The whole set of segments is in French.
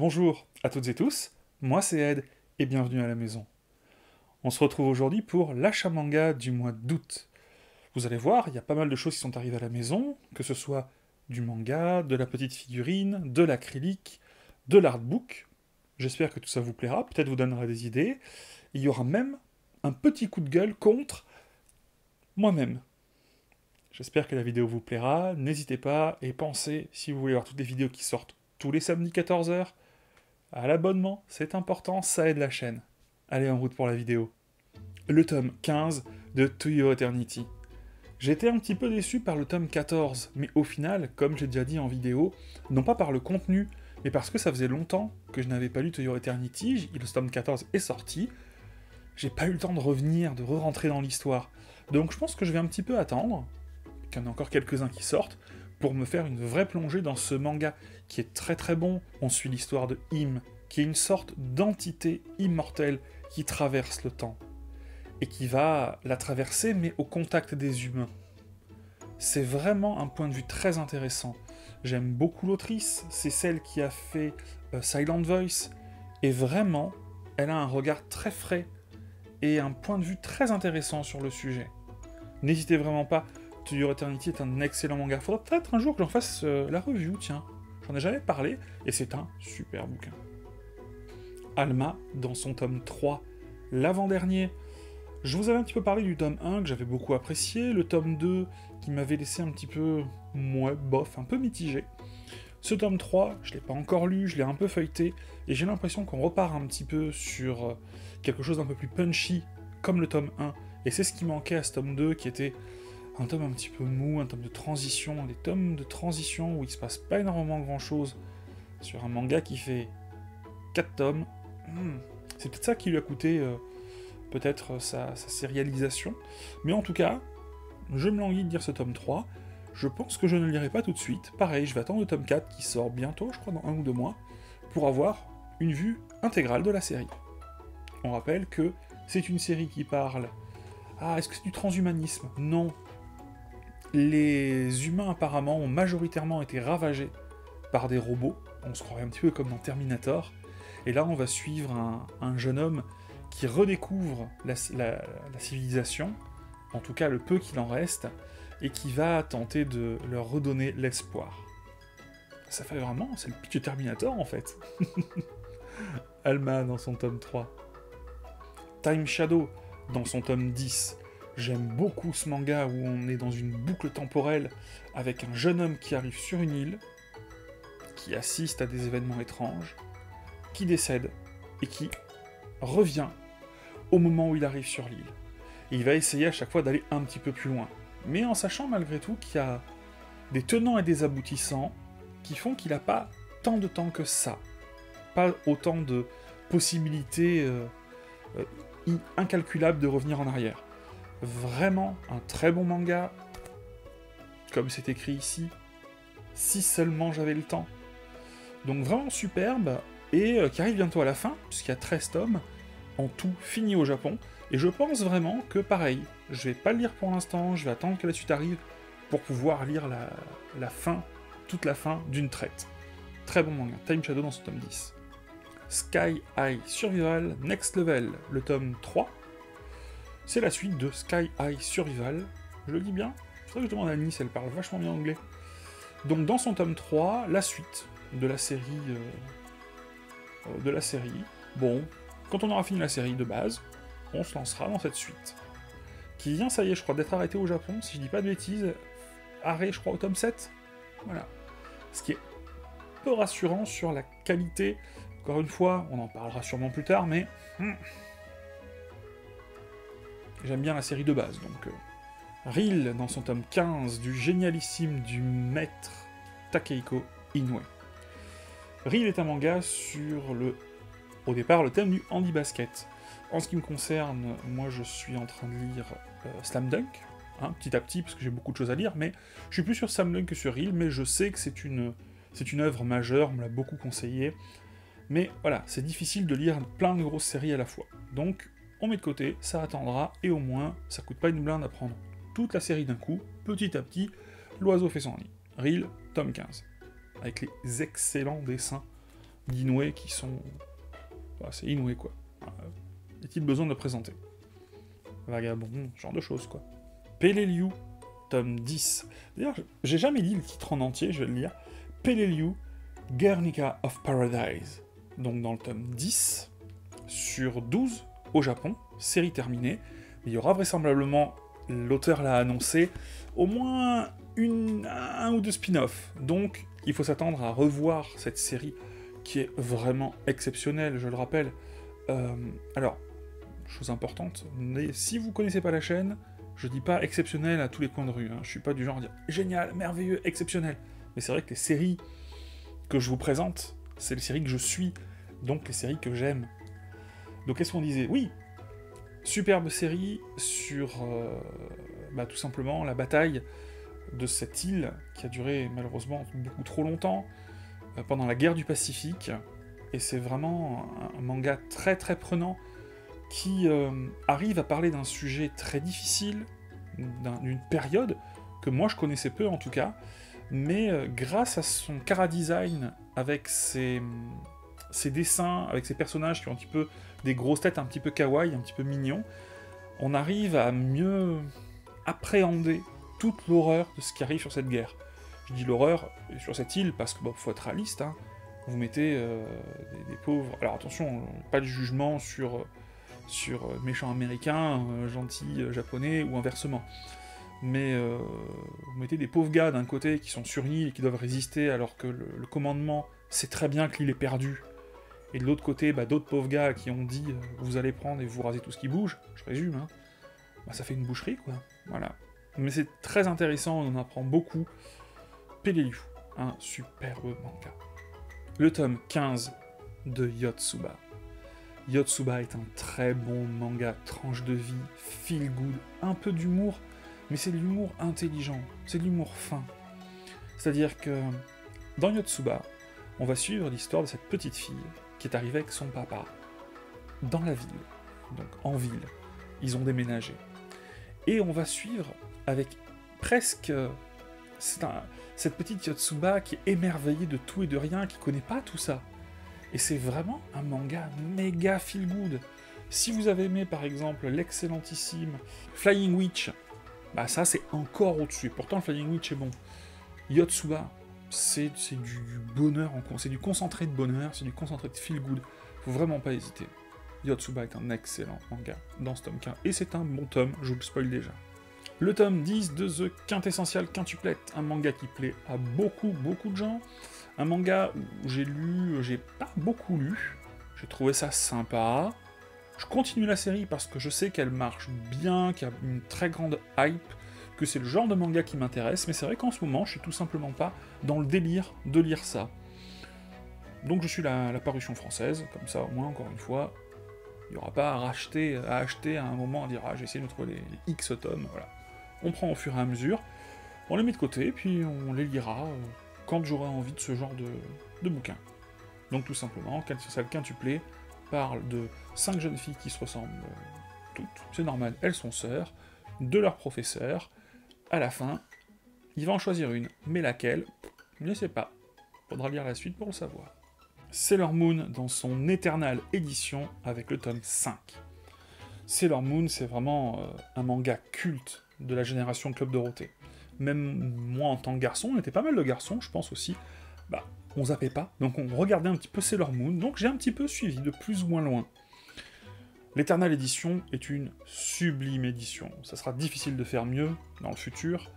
Bonjour à toutes et tous, moi c'est Ed, et bienvenue à la maison. On se retrouve aujourd'hui pour l'achat manga du mois d'août. Vous allez voir, il y a pas mal de choses qui sont arrivées à la maison, que ce soit du manga, de la petite figurine, de l'acrylique, de l'artbook. J'espère que tout ça vous plaira, peut-être vous donnera des idées. Il y aura même un petit coup de gueule contre moi-même. J'espère que la vidéo vous plaira, n'hésitez pas, et pensez, si vous voulez voir toutes les vidéos qui sortent tous les samedis 14h, à l'abonnement, c'est important, ça aide la chaîne. Allez, en route pour la vidéo. Le tome 15 de To Your Eternity. J'étais un petit peu déçu par le tome 14, mais au final, comme j'ai déjà dit en vidéo, non pas par le contenu, mais parce que ça faisait longtemps que je n'avais pas lu To Your Eternity, le tome 14 est sorti, j'ai pas eu le temps de revenir, de re-rentrer dans l'histoire. Donc je pense que je vais un petit peu attendre, qu'il y en ait encore quelques-uns qui sortent, pour me faire une vraie plongée dans ce manga qui est très très bon. On suit l'histoire de Im, qui est une sorte d'entité immortelle qui traverse le temps. Et qui va la traverser, mais au contact des humains. C'est vraiment un point de vue très intéressant. J'aime beaucoup l'autrice, c'est celle qui a fait Silent Voice, et vraiment, elle a un regard très frais, et un point de vue très intéressant sur le sujet. N'hésitez vraiment pas, To Your Eternity est un excellent manga. Faudra peut-être un jour que j'en fasse la review, tiens. J'en ai jamais parlé, et c'est un super bouquin. Alma, dans son tome 3, l'avant-dernier. Je vous avais un petit peu parlé du tome 1, que j'avais beaucoup apprécié, le tome 2, qui m'avait laissé un petit peu, bof, un peu mitigé. Ce tome 3, je l'ai pas encore lu, je l'ai un peu feuilleté, et j'ai l'impression qu'on repart un petit peu sur quelque chose d'un peu plus punchy, comme le tome 1, et c'est ce qui manquait à ce tome 2, qui était un tome un petit peu mou, un tome de transition, des tomes de transition où il se passe pas énormément grand chose sur un manga qui fait 4 tomes. C'est peut-être ça qui lui a coûté peut-être sa sérialisation, mais en tout cas, je me languis de dire ce tome 3, je pense que je ne le lirai pas tout de suite, pareil, je vais attendre le tome 4 qui sort bientôt, je crois dans 1 ou 2 mois, pour avoir une vue intégrale de la série. On rappelle que c'est une série qui parle... Ah, est-ce que c'est du transhumanisme? Non. Les humains apparemment ont majoritairement été ravagés par des robots, on se croirait un petit peu comme dans Terminator, et là on va suivre un jeune homme qui redécouvre la civilisation, en tout cas le peu qu'il en reste, et qui va tenter de leur redonner l'espoir. Ça fait vraiment, c'est le pitch de Terminator en fait. Alma dans son tome 3. Time Shadow dans son tome 10. J'aime beaucoup ce manga où on est dans une boucle temporelle avec un jeune homme qui arrive sur une île, qui assiste à des événements étranges, qui décède, et qui revient au moment où il arrive sur l'île. Et il va essayer à chaque fois d'aller un petit peu plus loin. Mais en sachant malgré tout qu'il y a des tenants et des aboutissants qui font qu'il n'a pas tant de temps que ça. Pas autant de possibilités incalculables de revenir en arrière. Vraiment un très bon manga, comme c'est écrit ici, si seulement j'avais le temps. Donc vraiment superbe, et qui arrive bientôt à la fin, puisqu'il y a 13 tomes, en tout fini au Japon, et je pense vraiment que pareil, je vais pas le lire pour l'instant, je vais attendre que la suite arrive, pour pouvoir lire la fin, toute la fin d'une traite. Très bon manga, Time Shadow dans son tome 10. Sky High Survival Next Level, le tome 3, c'est la suite de Sky High Survival, je le dis bien, faudrait que je demande à Nice, elle parle vachement bien anglais. Donc dans son tome 3, la suite de la série... Bon, quand on aura fini la série de base, on se lancera dans cette suite. Qui vient, ça y est, je crois, d'être arrêté au Japon, si je dis pas de bêtises, arrêt, je crois, au tome 7. Voilà. Ce qui est peu rassurant sur la qualité. Encore une fois, on en parlera sûrement plus tard, mais... J'aime bien la série de base, donc... Reel, dans son tome 15, du génialissime du maître Takehiko Inoue. Reel est un manga sur au départ, le thème du handi-basket. En ce qui me concerne, moi je suis en train de lire Slam Dunk, petit à petit, parce que j'ai beaucoup de choses à lire, mais je suis plus sur Slam Dunk que sur Reel, mais je sais que c'est une œuvre majeure, on me l'a beaucoup conseillé. Mais voilà, c'est difficile de lire plein de grosses séries à la fois. Donc, on met de côté, ça attendra, et au moins, ça coûte pas une blinde à prendre toute la série d'un coup, petit à petit, l'oiseau fait son nid. Reel, tome 15. Avec les excellents dessins d'Inoue qui sont... Bah, c'est Inoue, quoi. Est-il besoin de le présenter? Vagabond, ce genre de choses, quoi. Peleliu, tome 10. D'ailleurs, j'ai jamais lu le titre en entier, je vais le lire. Peleliu, Guernica of Paradise. Donc dans le tome 10, sur 12 au Japon, série terminée. Il y aura vraisemblablement, l'auteur l'a annoncé, au moins un ou deux spin-offs. Donc il faut s'attendre à revoir cette série qui est vraiment exceptionnelle, je le rappelle. Alors, chose importante, mais si vous connaissez pas la chaîne, je dis pas exceptionnel à tous les coins de rue, hein. Je suis pas du genre à dire génial, merveilleux, exceptionnel. Mais c'est vrai que les séries que je vous présente, c'est les séries que je suis, donc les séries que j'aime. Donc qu'est-ce qu'on disait? Oui, superbe série sur tout simplement la bataille de cette île qui a duré malheureusement beaucoup trop longtemps, pendant la guerre du Pacifique, et c'est vraiment un manga très très prenant qui arrive à parler d'un sujet très difficile, d'une période que moi je connaissais peu en tout cas, mais grâce à son chara-design, avec ses dessins, avec ses personnages qui ont un petit peu des grosses têtes un petit peu kawaii, un petit peu mignons, on arrive à mieux appréhender toute l'horreur de ce qui arrive sur cette guerre. Je dis l'horreur sur cette île parce que faut être réaliste, hein. Vous mettez des pauvres... Alors attention, pas de jugement sur méchants américains, gentils japonais, ou inversement. Mais vous mettez des pauvres gars d'un côté qui sont sur une île et qui doivent résister alors que le commandement sait très bien que l'île est perdue. Et de l'autre côté, d'autres pauvres gars qui ont dit vous allez prendre et vous rasez tout ce qui bouge, je résume, hein. Ça fait une boucherie, quoi. Voilà. Mais c'est très intéressant, on en apprend beaucoup. Peleliu, un superbe manga. Le tome 15 de Yotsuba. Yotsuba est un très bon manga, tranche de vie, feel good, un peu d'humour, mais c'est de l'humour intelligent, c'est de l'humour fin. C'est-à-dire que dans Yotsuba, on va suivre l'histoire de cette petite fille qui est arrivée avec son papa dans la ville, donc en ville. Ils ont déménagé. Et on va suivre avec presque... cette petite Yotsuba qui est émerveillée de tout et de rien, qui connaît pas tout ça. Et c'est vraiment un manga méga feel good. Si vous avez aimé par exemple l'excellentissime Flying Witch, ça c'est encore au-dessus. Pourtant le Flying Witch est bon. Yotsuba, c'est du bonheur, c'est du concentré de bonheur, c'est du concentré de feel good. Faut vraiment pas hésiter. Yotsuba est un excellent manga dans ce tome 15. Et c'est un bon tome, je vous le spoil déjà. Le tome 10 de The Quintessential Quintuplette, un manga qui plaît à beaucoup de gens. Un manga où j'ai pas beaucoup lu, j'ai trouvé ça sympa. Je continue la série parce que je sais qu'elle marche bien, qu'il y a une très grande hype, que c'est le genre de manga qui m'intéresse, mais c'est vrai qu'en ce moment, je suis tout simplement pas dans le délire de lire ça. Donc je suis la parution française, comme ça au moins, encore une fois, il n'y aura pas à acheter à un moment, à dire « Ah, j'ai essayé de me trouver les X tomes », voilà. On prend au fur et à mesure, on les met de côté, puis on les lira quand j'aurai envie de ce genre de bouquin. Donc tout simplement, Quintessential Quintuplé parle de 5 jeunes filles qui se ressemblent toutes, c'est normal, elles sont sœurs, de leur professeur. À la fin, il va en choisir une, mais laquelle, je ne sais pas. Faudra lire la suite pour le savoir. Sailor Moon dans son éternelle édition avec le tome 5. Sailor Moon, c'est vraiment un manga culte de la génération Club Dorothée. Même moi, en tant que garçon, on était pas mal de garçons, je pense aussi, on zappait pas, donc on regardait un petit peu Sailor Moon, donc j'ai un petit peu suivi, de plus ou moins loin. L'Eternal Edition est une sublime édition, ça sera difficile de faire mieux dans le futur.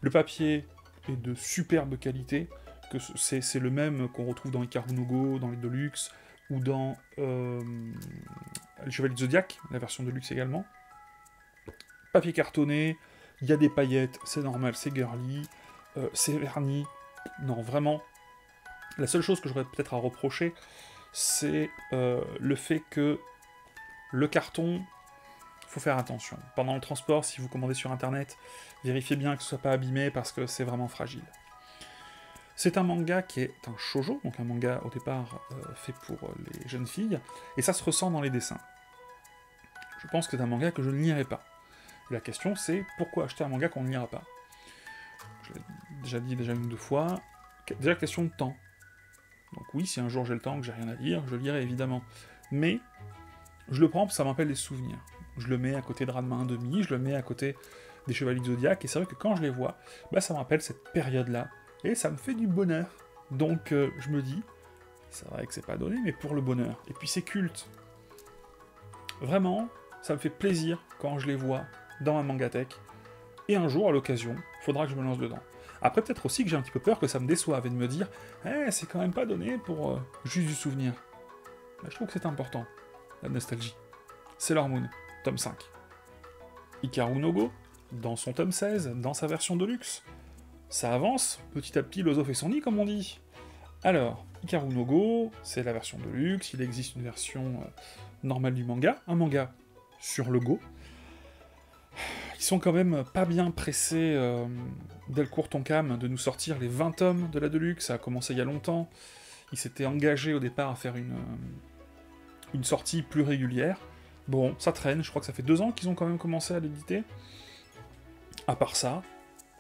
Le papier est de superbe qualité, que c'est le même qu'on retrouve dans Ikaru no Go, dans les Deluxe, ou dans le Chevalier de Zodiac, la version Deluxe également. Papier cartonné, il y a des paillettes, c'est normal, c'est girly, c'est verni. Non, vraiment, la seule chose que j'aurais peut-être à reprocher, c'est le fait que le carton, faut faire attention. Pendant le transport, si vous commandez sur internet, vérifiez bien que ce soit pas abîmé parce que c'est vraiment fragile. C'est un manga qui est un shoujo, donc un manga au départ fait pour les jeunes filles, et ça se ressent dans les dessins. Je pense que c'est un manga que je ne lirai pas. La question c'est, pourquoi acheter un manga qu'on ne lira pas? Je l'ai déjà dit une ou deux fois, déjà question de temps. Donc oui, si un jour j'ai le temps, que j'ai rien à lire, je lirai évidemment. Mais je le prends parce que ça m'appelle des souvenirs. Je le mets à côté de Ranma 1/2, je le mets à côté des Chevaliers du Zodiaque, et c'est vrai que quand je les vois, bah ça me rappelle cette période-là, et ça me fait du bonheur. Donc je me dis, c'est vrai que c'est pas donné, mais pour le bonheur. Et puis c'est culte. Vraiment, ça me fait plaisir quand je les vois dans ma mangatech, et un jour, à l'occasion, faudra que je me lance dedans. Après, peut-être aussi que j'ai un petit peu peur que ça me déçoive, et de me dire, c'est quand même pas donné pour juste du souvenir. Bah, je trouve que c'est important, la nostalgie. Sailor Moon, tome 5. Hikaru no Go, dans son tome 16, dans sa version de luxe. Ça avance, petit à petit, l'oiseau fait son nid, comme on dit. Alors, Hikaru no Go, c'est la version de luxe, il existe une version normale du manga, un manga sur le Go. Ils sont quand même pas bien pressés, Delcourt Tonkam, de nous sortir les 20 tomes de la Deluxe, ça a commencé il y a longtemps. Ils s'étaient engagés au départ à faire une sortie plus régulière. Bon, ça traîne, je crois que ça fait 2 ans qu'ils ont quand même commencé à l'éditer. À part ça,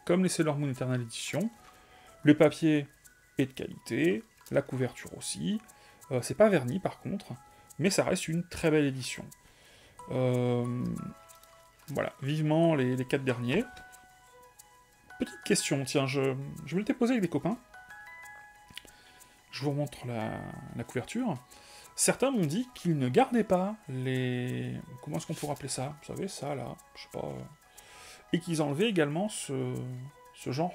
comme les Sailor Moon Eternal Edition, le papier est de qualité, la couverture aussi. C'est pas verni par contre, mais ça reste une très belle édition. Voilà, vivement les 4 derniers. Petite question, tiens, je me l'étais posée avec des copains. Je vous remontre la couverture. Certains m'ont dit qu'ils ne gardaient pas les... Comment est-ce qu'on pourrait appeler ça? Vous savez, ça, là, je sais pas... Et qu'ils enlevaient également ce genre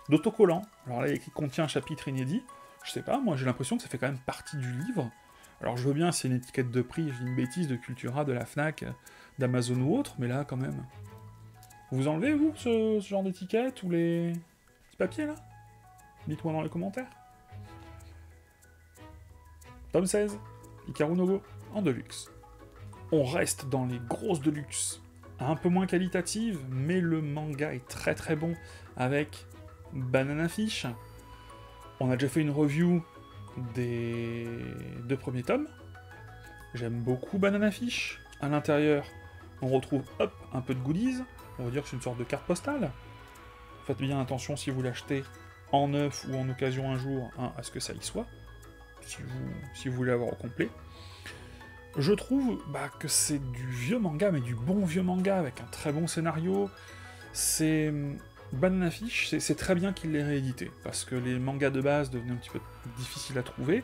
d'autocollant. Alors là, il y a écrit « contient un chapitre inédit ». Je sais pas, moi j'ai l'impression que ça fait quand même partie du livre. Alors je veux bien, c'est une étiquette de prix, j'ai une bêtise de Cultura, de la Fnac, d'Amazon ou autre, mais là, quand même... Vous enlevez, vous, ce genre d'étiquette, ou les petits papiers, là? Dites-moi dans les commentaires. Tome 16, Hikaru no Go, en Deluxe. On reste dans les grosses Deluxe, un peu moins qualitatives, mais le manga est très très bon, avec Banana Fish. On a déjà fait une review des 2 premiers tomes. J'aime beaucoup Banana Fish. À l'intérieur, on retrouve, hop, un peu de goodies. On va dire que c'est une sorte de carte postale. Faites bien attention si vous l'achetez en neuf ou en occasion un jour, à ce que ça y soit. Si vous voulez avoir au complet. Je trouve que c'est du vieux manga, mais du bon vieux manga, avec un très bon scénario. C'est... Banana Fish, c'est très bien qu'il l'ait réédité, parce que les mangas de base devenaient un petit peu difficiles à trouver.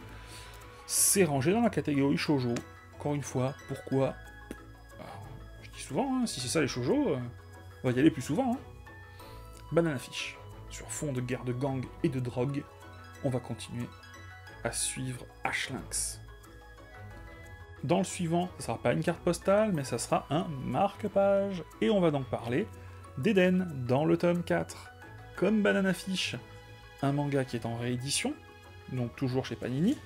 C'est rangé dans la catégorie shoujo. Encore une fois, pourquoi? Je dis souvent, si c'est ça les shoujo, on va y aller plus souvent. Banana Fish. Sur fond de guerre de gang et de drogue, on va continuer à suivre H-Lynx. Dans le suivant, ce sera pas une carte postale, mais ça sera un marque-page. Et on va donc parler d'Eden, dans le tome 4. Comme Banana Fish, un manga qui est en réédition, donc toujours chez Panini.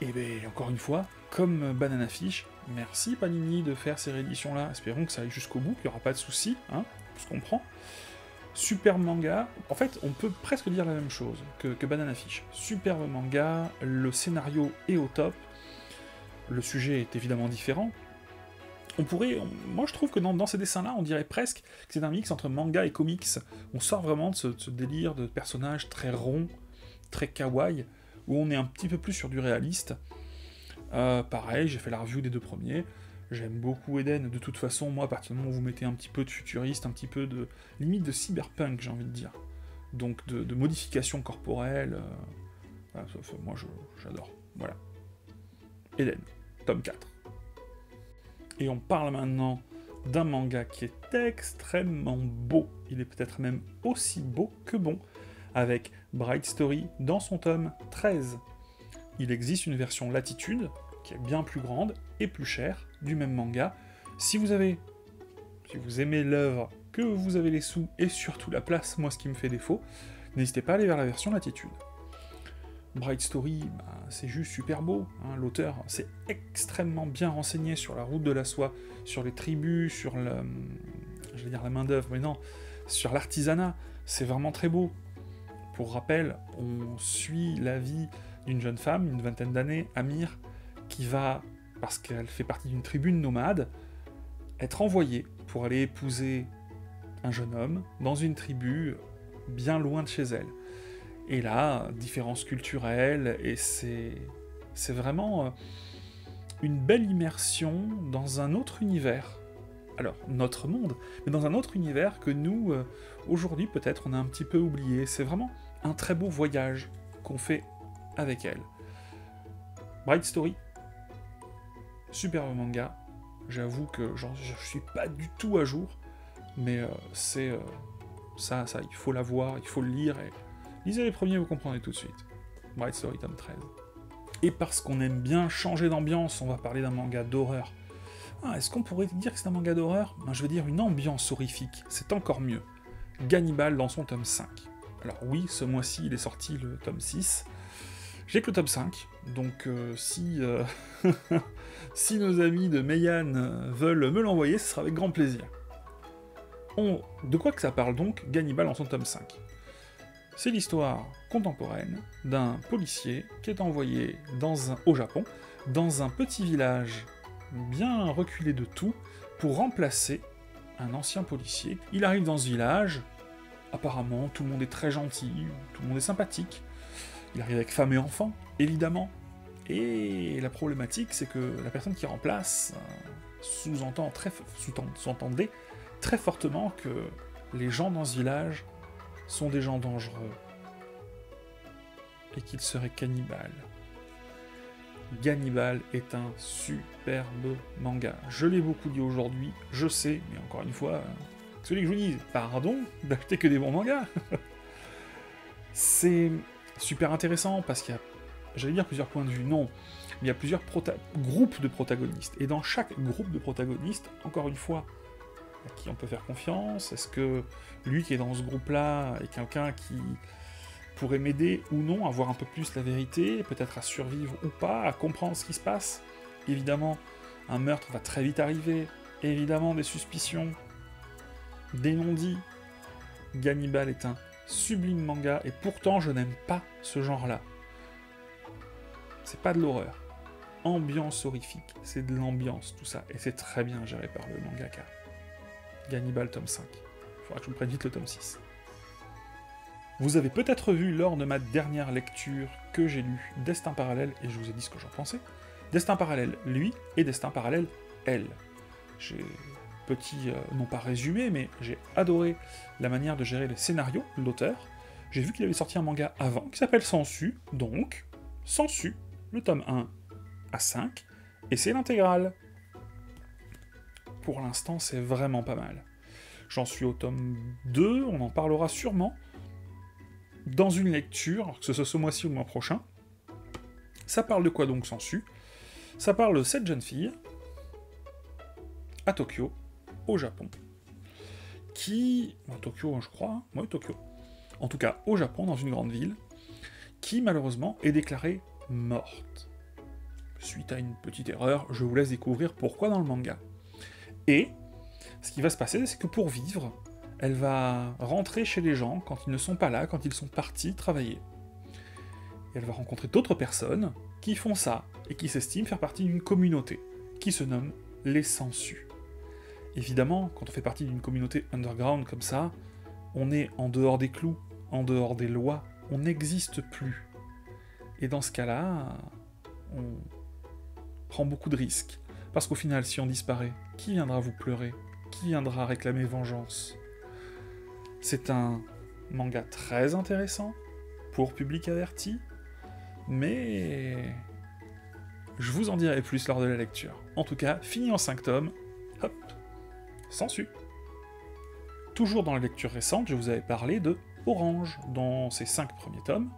Et bien, encore une fois, comme Banana Fish, merci Panini de faire ces rééditions-là. Espérons que ça aille jusqu'au bout, qu'il n'y aura pas de soucis, on se comprend. Superbe manga, en fait, on peut presque dire la même chose que Banana Fish. Superbe manga, le scénario est au top, le sujet est évidemment différent. Moi je trouve que dans ces dessins-là, on dirait presque que c'est un mix entre manga et comics. On sort vraiment de ce délire de personnages très ronds, très kawaii, où on est un petit peu plus sur du réaliste. Pareil, j'ai fait la review des 2 premiers. J'aime beaucoup Eden, de toute façon, moi, à partir du moment où vous mettez un petit peu de futuriste, un petit peu de... limite de cyberpunk, j'ai envie de dire. Donc de modification corporelle, moi j'adore. Voilà. Eden, tome 4. Et on parle maintenant d'un manga qui est extrêmement beau. Il est peut-être même aussi beau que bon, avec Bright Story dans son tome 13. Il existe une version Latitude, qui est bien plus grande et plus chère, du même manga. Si vous aimez l'œuvre, que vous avez les sous et surtout la place, moi ce qui me fait défaut, n'hésitez pas à aller vers la version Latitude. Bright Story, c'est juste super beau. L'auteur s'est extrêmement bien renseigné sur la route de la soie, sur les tribus, sur la main d'œuvre, mais non, sur l'artisanat. C'est vraiment très beau. Pour rappel, on suit la vie d'une jeune femme, une 20aine d'années, Amir, qui va, parce qu'elle fait partie d'une tribu nomade, être envoyée pour aller épouser un jeune homme dans une tribu bien loin de chez elle. Et là, différences culturelles, et c'est vraiment une belle immersion dans un autre univers. Alors, notre monde, mais dans un autre univers que nous, aujourd'hui, peut-être, on a un petit peu oublié. C'est vraiment un très beau voyage qu'on fait avec elle. Bright Story, superbe manga. J'avoue que je suis pas du tout à jour, mais c'est ça, il faut la voir, il faut le lire, et lisez les premiers, vous comprendrez tout de suite. Bright Story, tome 13. Et parce qu'on aime bien changer d'ambiance, on va parler d'un manga d'horreur. Ah, est-ce qu'on pourrait dire que c'est un manga d'horreur? Ben, je veux dire une ambiance horrifique, c'est encore mieux. Gannibal dans son tome 5. Alors oui, ce mois-ci, il est sorti le tome 6. J'ai que le tome 5, donc si nos amis de Meian veulent me l'envoyer, ce sera avec grand plaisir. De quoi que ça parle donc, Gannibal dans son tome 5? C'est l'histoire contemporaine d'un policier qui est envoyé au Japon, dans un petit village bien reculé de tout, pour remplacer un ancien policier. Il arrive dans ce village, apparemment tout le monde est très gentil, tout le monde est sympathique, il arrive avec femme et enfants, évidemment, et la problématique c'est que la personne qui remplace sous-entendait très fortement que les gens dans ce village sont des gens dangereux, et qu'ils seraient cannibales. Gannibal est un superbe manga. Je l'ai beaucoup dit aujourd'hui, je sais, mais encore une fois, celui que je vous dis, pardon d'acheter que des bons mangas. C'est super intéressant parce qu'il y a, j'allais dire plusieurs points de vue, non, il y a plusieurs groupes de protagonistes. Et dans chaque groupe de protagonistes, encore une fois, à qui on peut faire confiance? Est-ce que lui qui est dans ce groupe-là est quelqu'un qui pourrait m'aider ou non à voir un peu plus la vérité, peut-être à survivre ou pas, à comprendre ce qui se passe? Évidemment, un meurtre va très vite arriver, évidemment des suspicions, des non-dits. Gannibal est un sublime manga, et pourtant je n'aime pas ce genre-là. C'est pas de l'horreur. Ambiance horrifique, c'est de l'ambiance, tout ça, et c'est très bien géré par le mangaka. Gannibal, tome 5. Il faudra que je me prenne vite le tome 6. Vous avez peut-être vu lors de ma dernière lecture que j'ai lu Destin parallèle, et je vous ai dit ce que j'en pensais. Destin parallèle, lui, et Destin parallèle, elle. J'ai non pas résumé, mais j'ai adoré la manière de gérer les scénarios de l'auteur. J'ai vu qu'il avait sorti un manga avant, qui s'appelle Sensu, donc, Sensu, le tome 1 à 5, et c'est l'intégrale. Pour l'instant, c'est vraiment pas mal. J'en suis au tome 2, on en parlera sûrement dans une lecture, que ce soit ce mois-ci ou le mois prochain. Ça parle de quoi donc, Sensu? Ça parle de cette jeune fille, à Tokyo, au Japon, qui... Tokyo, je crois, oui, Tokyo. En tout cas, au Japon, dans une grande ville, qui, malheureusement, est déclarée morte. Suite à une petite erreur, je vous laisse découvrir pourquoi dans le manga. Et, ce qui va se passer, c'est que pour vivre, elle va rentrer chez les gens quand ils ne sont pas là, quand ils sont partis travailler. Et elle va rencontrer d'autres personnes qui font ça, et qui s'estiment faire partie d'une communauté, qui se nomme les Sensus. Évidemment, quand on fait partie d'une communauté underground comme ça, on est en dehors des clous, en dehors des lois, on n'existe plus. Et dans ce cas-là, on prend beaucoup de risques. Parce qu'au final, si on disparaît, qui viendra vous pleurer? Qui viendra réclamer vengeance? C'est un manga très intéressant, pour public averti, mais je vous en dirai plus lors de la lecture. En tout cas, fini en 5 tomes, hop, Sensu. Toujours dans la lecture récente, je vous avais parlé de Orange, dans ses 5 premiers tomes,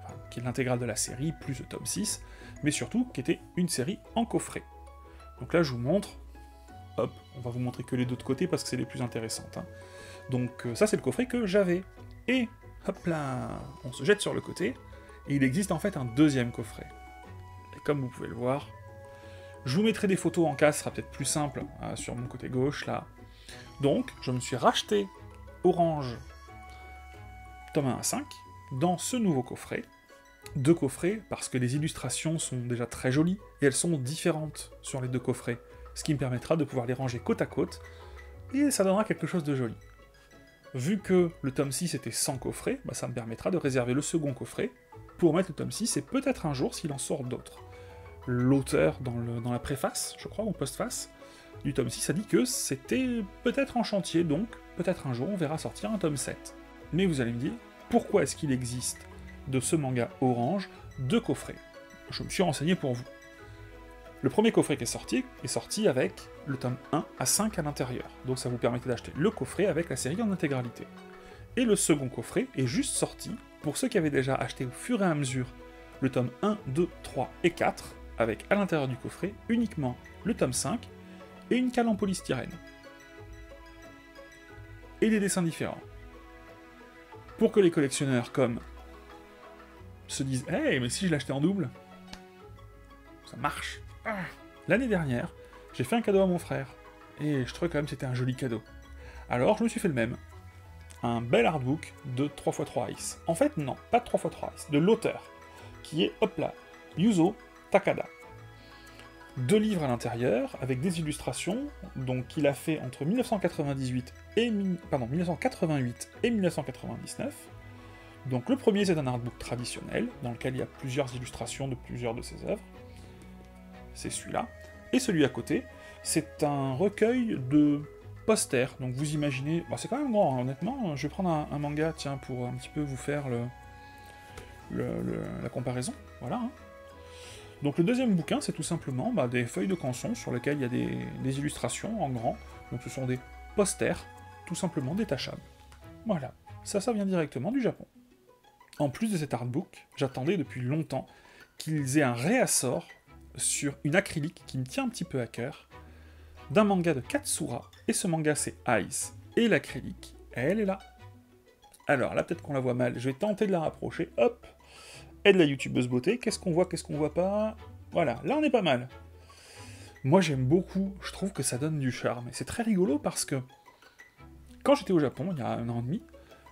enfin, qui est l'intégrale de la série, plus le tome 6, mais surtout qui était une série en coffret. Donc là, je vous montre, hop, on va vous montrer que les deux de côté parce que c'est les plus intéressantes. Hein. Donc ça, c'est le coffret que j'avais. Et, hop là, on se jette sur le côté, et il existe en fait un deuxième coffret. Et comme vous pouvez le voir, je vous mettrai des photos en cas, ce sera peut-être plus simple, sur mon côté gauche, là. Donc, je me suis racheté Orange, tome 1 à 5, dans ce nouveau coffret. 2 coffrets, parce que les illustrations sont déjà très jolies, et elles sont différentes sur les 2 coffrets, ce qui me permettra de pouvoir les ranger côte à côte, et ça donnera quelque chose de joli. vu que le tome 6 était sans coffret, bah, ça me permettra de réserver le second coffret pour mettre le tome 6 et peut-être un jour s'il en sort d'autres. L'auteur, dans la préface, je crois, ou postface, du tome 6 a dit que c'était peut-être en chantier, donc peut-être un jour on verra sortir un tome 7. Mais vous allez me dire, pourquoi est-ce qu'il existe de ce manga Orange 2 coffrets? Je me suis renseigné pour vous. Le premier coffret qui est sorti avec le tome 1 à 5 à l'intérieur, donc ça vous permettait d'acheter le coffret avec la série en intégralité. Et le second coffret est juste sorti pour ceux qui avaient déjà acheté au fur et à mesure le tome 1, 2, 3 et 4, avec à l'intérieur du coffret uniquement le tome 5 et une cale en polystyrène. Et des dessins différents. Pour que les collectionneurs comme se disent « Hey, mais si je l'achetais en double ?» Ça marche. L'année dernière, j'ai fait un cadeau à mon frère, et je trouvais quand même que c'était un joli cadeau. Alors je me suis fait le même. Un bel artbook de 3x3 Ice. En fait, non, pas de 3x3 Ice, de l'auteur, qui est, hop là, Yuzo Takada. 2 livres à l'intérieur, avec des illustrations, donc qu'il a fait entre 1988 et 1999. Donc le premier, c'est un artbook traditionnel, dans lequel il y a plusieurs illustrations de plusieurs de ses œuvres. C'est celui-là. Et celui à côté, c'est un recueil de posters. Donc vous imaginez... Bon, c'est quand même grand, hein, honnêtement. Je vais prendre un manga, tiens, pour un petit peu vous faire la comparaison. Voilà. Hein. Donc le deuxième bouquin, c'est tout simplement des feuilles de canson sur lesquelles il y a des illustrations en grand. Donc ce sont des posters, tout simplement détachables. Voilà. Ça vient directement du Japon. En plus de cet artbook, j'attendais depuis longtemps qu'ils aient un réassort sur une acrylique qui me tient un petit peu à cœur, d'un manga de Katsura, et ce manga c'est Ice, et l'acrylique, elle est là. Alors là, peut-être qu'on la voit mal, je vais tenter de la rapprocher, hop, et de la youtubeuse beauté, qu'est-ce qu'on voit pas, voilà, là on est pas mal. Moi j'aime beaucoup, je trouve que ça donne du charme, et c'est très rigolo parce que, quand j'étais au Japon, il y a 1 an et demi,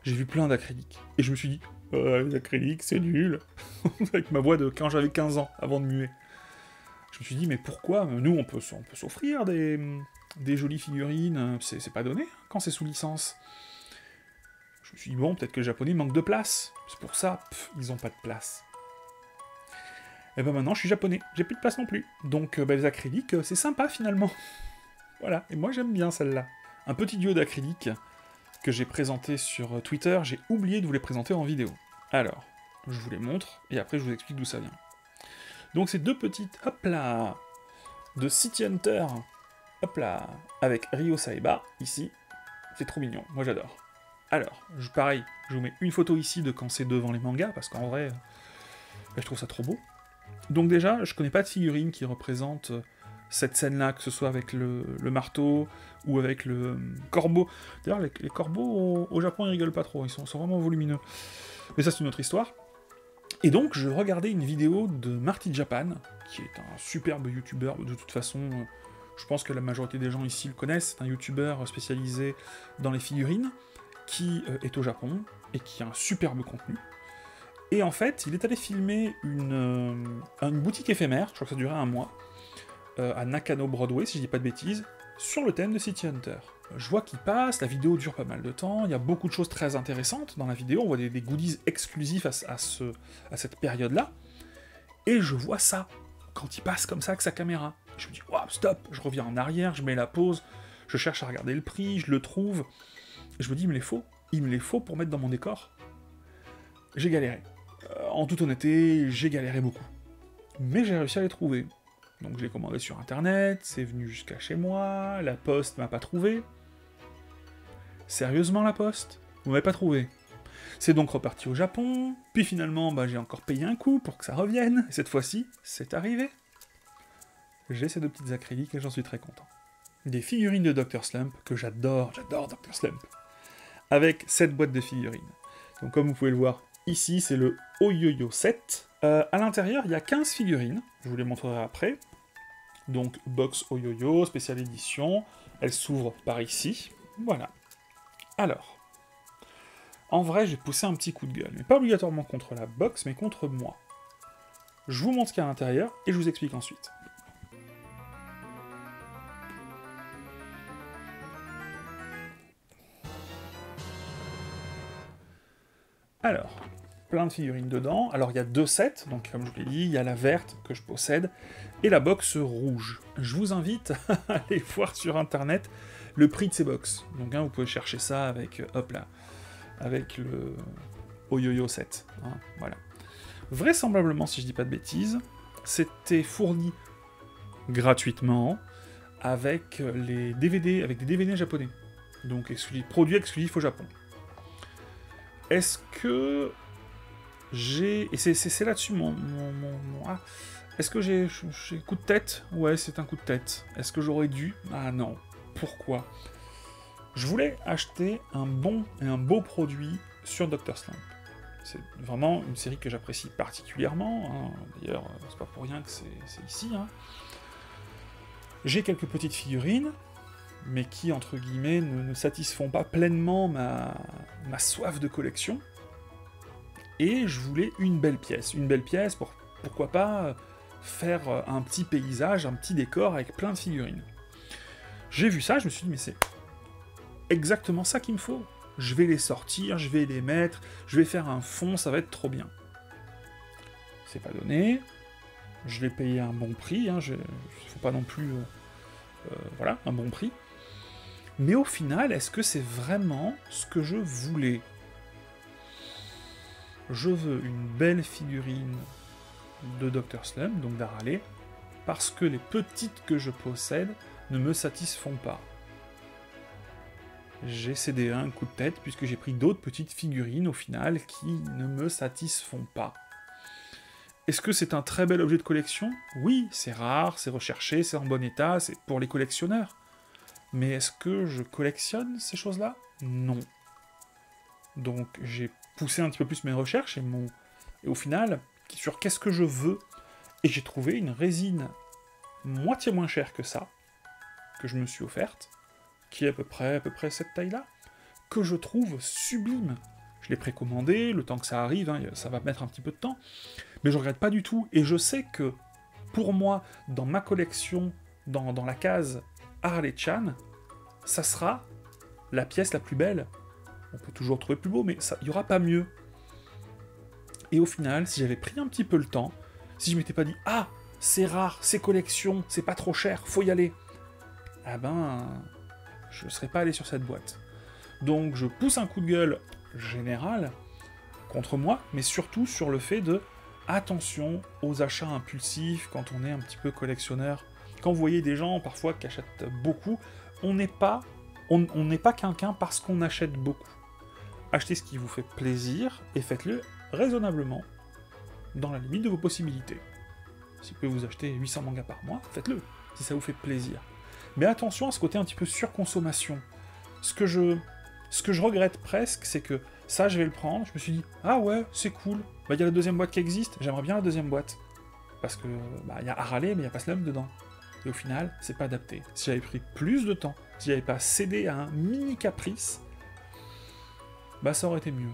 j'ai vu plein d'acryliques, et je me suis dit, les acryliques c'est nul, avec ma voix de quand j'avais 15 ans, avant de muer. Je me suis dit, mais pourquoi? Nous, on peut s'offrir des jolies figurines, c'est pas donné quand c'est sous licence. Je me suis dit, bon, peut-être que les Japonais manquent de place. C'est pour ça, ils ont pas de place. Et ben maintenant, je suis japonais, j'ai plus de place non plus. Donc, les acryliques, c'est sympa finalement. Voilà, et moi j'aime bien celle-là. Un petit duo d'acryliques que j'ai présenté sur Twitter, j'ai oublié de vous les présenter en vidéo. Alors, je vous les montre, et après je vous explique d'où ça vient. Donc c'est 2 petites, hop là, de City Hunter, hop là, avec Ryo Saeba, ici. C'est trop mignon, moi j'adore. Alors, pareil, je vous mets une photo ici de quand c'est devant les mangas, parce qu'en vrai, je trouve ça trop beau. Donc déjà, je connais pas de figurine qui représente cette scène-là, que ce soit avec le marteau, ou avec le corbeau. D'ailleurs, les corbeaux au Japon, ils rigolent pas trop, ils sont vraiment volumineux. Mais ça, c'est une autre histoire. Et donc, je regardais une vidéo de Marty Japan, qui est un superbe youtubeur, de toute façon, je pense que la majorité des gens ici le connaissent, c'est un youtubeur spécialisé dans les figurines, qui est au Japon, et qui a un superbe contenu. Et en fait, il est allé filmer une boutique éphémère, je crois que ça durait 1 mois, à Nakano Broadway, si je dis pas de bêtises, sur le thème de City Hunter. Je vois qu'il passe, la vidéo dure pas mal de temps, il y a beaucoup de choses très intéressantes dans la vidéo, on voit des goodies exclusifs à cette période-là, et je vois ça, quand il passe comme ça avec sa caméra. Je me dis, waouh, stop, je reviens en arrière, je mets la pause, je cherche à regarder le prix, je le trouve, et je me dis, il me les faut pour mettre dans mon décor. J'ai galéré. En toute honnêteté, j'ai galéré beaucoup. Mais j'ai réussi à les trouver. Donc je l'ai commandé sur internet, c'est venu jusqu'à chez moi, la poste m'a pas trouvé. Sérieusement, la poste? Vous m'avez pas trouvé? C'est donc reparti au Japon, puis finalement, j'ai encore payé un coup pour que ça revienne, et cette fois-ci, c'est arrivé. J'ai ces 2 petites acryliques et j'en suis très content. Des figurines de Dr. Slump, que j'adore Dr. Slump. Avec cette boîte de figurines. Donc comme vous pouvez le voir, ici c'est le Oyoyo 7. À l'intérieur, il y a 15 figurines, je vous les montrerai après. Donc box Oyoyo, spéciale édition, elle s'ouvre par ici, voilà. Alors, en vrai, j'ai poussé un petit coup de gueule, mais pas obligatoirement contre la box, mais contre moi. Je vous montre ce qu'il y a à l'intérieur, et je vous explique ensuite. Alors, plein de figurines dedans. Alors, il y a 2 sets, donc comme je vous l'ai dit, il y a la verte que je possède, et la box rouge. Je vous invite à aller voir sur internet le prix de ces box. Donc, vous pouvez chercher ça avec, hop là, avec le Oyoyo set. Hein, voilà. Vraisemblablement, si je dis pas de bêtises, c'était fourni gratuitement avec les DVD, avec des DVD japonais. Donc, produits exclusifs au Japon. Est-ce que j'ai... Et c'est là-dessus Ah. Est-ce que j'ai coup de tête? Ouais, c'est un coup de tête. Est-ce que j'aurais dû? Ah non. Pourquoi? Je voulais acheter un bon et un beau produit sur Dr. Slump. C'est vraiment une série que j'apprécie particulièrement. Hein. D'ailleurs, c'est pas pour rien que c'est ici. Hein. J'ai quelques petites figurines, mais qui, entre guillemets, ne satisfont pas pleinement ma soif de collection. Et je voulais une belle pièce. Une belle pièce pour, pourquoi pas, faire un petit paysage, un petit décor avec plein de figurines. J'ai vu ça, je me suis dit, mais c'est exactement ça qu'il me faut. Je vais les sortir, je vais les mettre, je vais faire un fond, ça va être trop bien. C'est pas donné. Je l'ai payé un bon prix, hein, faut pas non plus... voilà, un bon prix. Mais au final, est-ce que c'est vraiment ce que je voulais? Je veux une belle figurine de Dr. Slump, donc d'Harale, parce que les petites que je possède ne me satisfont pas. J'ai cédé un coup de tête, puisque j'ai pris d'autres petites figurines, au final, qui ne me satisfont pas. Est-ce que c'est un très bel objet de collection? Oui, c'est rare, c'est recherché, c'est en bon état, c'est pour les collectionneurs. Mais est-ce que je collectionne ces choses-là? Non. Donc j'ai poussé un petit peu plus mes recherches, et au final, sur qu'est-ce que je veux, et j'ai trouvé une résine moitié moins chère que ça, que je me suis offerte, qui est à peu près cette taille-là, que je trouve sublime. Je l'ai précommandé, le temps que ça arrive, hein, ça va mettre un petit peu de temps, mais je regrette pas du tout, et je sais que, pour moi, dans ma collection, dans la case Harale-chan, ça sera la pièce la plus belle. On peut toujours trouver plus beau, mais il n'y aura pas mieux. Et au final, si j'avais pris un petit peu le temps, si je m'étais pas dit « Ah, c'est rare, c'est collection, c'est pas trop cher, faut y aller », ah ben, je ne serais pas allé sur cette boîte. Donc je pousse un coup de gueule général contre moi, mais surtout sur le fait de attention aux achats impulsifs quand on est un petit peu collectionneur. Quand vous voyez des gens parfois qui achètent beaucoup, on n'est pas quelqu'un parce qu'on achète beaucoup. Achetez ce qui vous fait plaisir et faites-le raisonnablement, dans la limite de vos possibilités. Si vous pouvez vous acheter 800 mangas par mois, faites-le, si ça vous fait plaisir. Mais attention à ce côté un petit peu surconsommation. Ce que je regrette presque, c'est que ça, je vais le prendre, je me suis dit, ah ouais, c'est cool, bah il y a la deuxième boîte qui existe, j'aimerais bien la deuxième boîte. Parce que, bah il y a Harale, mais il n'y a pas Slump dedans. Et au final, c'est pas adapté. Si j'avais pris plus de temps, si j'avais pas cédé à un mini caprice, bah ça aurait été mieux.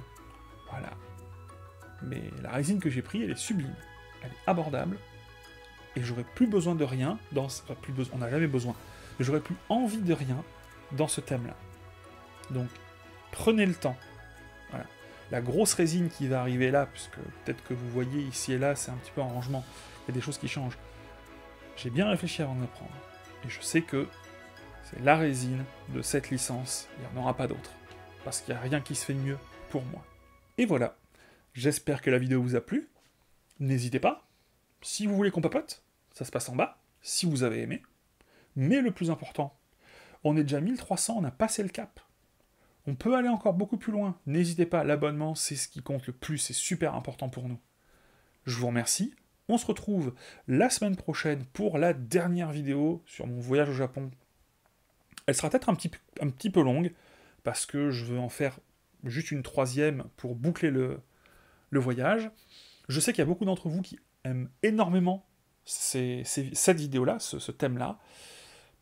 Voilà. Mais la résine que j'ai prise, elle est sublime. Elle est abordable. Et j'aurais plus besoin de rien dans... Enfin, on n'a jamais besoin. Mais j'aurais plus envie de rien dans ce thème-là. Donc, prenez le temps. Voilà. La grosse résine qui va arriver là, puisque peut-être que vous voyez ici et là, c'est un petit peu en rangement. Il y a des choses qui changent. J'ai bien réfléchi avant de le prendre. Et je sais que c'est la résine de cette licence. Il n'y en aura pas d'autre. Parce qu'il n'y a rien qui se fait de mieux pour moi. Et voilà. J'espère que la vidéo vous a plu. N'hésitez pas. Si vous voulez qu'on papote, ça se passe en bas. Si vous avez aimé. Mais le plus important, on est déjà 1300, on a passé le cap. On peut aller encore beaucoup plus loin. N'hésitez pas, l'abonnement, c'est ce qui compte le plus. C'est super important pour nous. Je vous remercie. On se retrouve la semaine prochaine pour la dernière vidéo sur mon voyage au Japon. Elle sera peut-être un petit peu longue, parce que je veux en faire juste une troisième pour boucler le voyage. Je sais qu'il y a beaucoup d'entre vous qui aiment énormément cette vidéo-là, ce thème-là.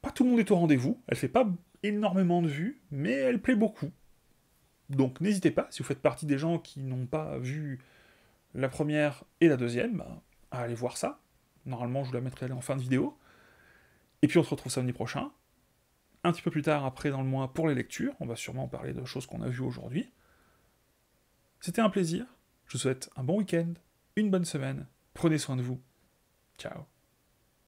Pas tout le monde est au rendez-vous, elle fait pas énormément de vues, mais elle plaît beaucoup. Donc n'hésitez pas, si vous faites partie des gens qui n'ont pas vu la première et la deuxième, bah, à aller voir ça. Normalement, je vous la mettrai en fin de vidéo. Et puis on se retrouve samedi prochain. Un petit peu plus tard, après, dans le mois, pour les lectures. On va sûrement parler de choses qu'on a vues aujourd'hui. C'était un plaisir. Je vous souhaite un bon week-end, une bonne semaine. Prenez soin de vous. Ciao.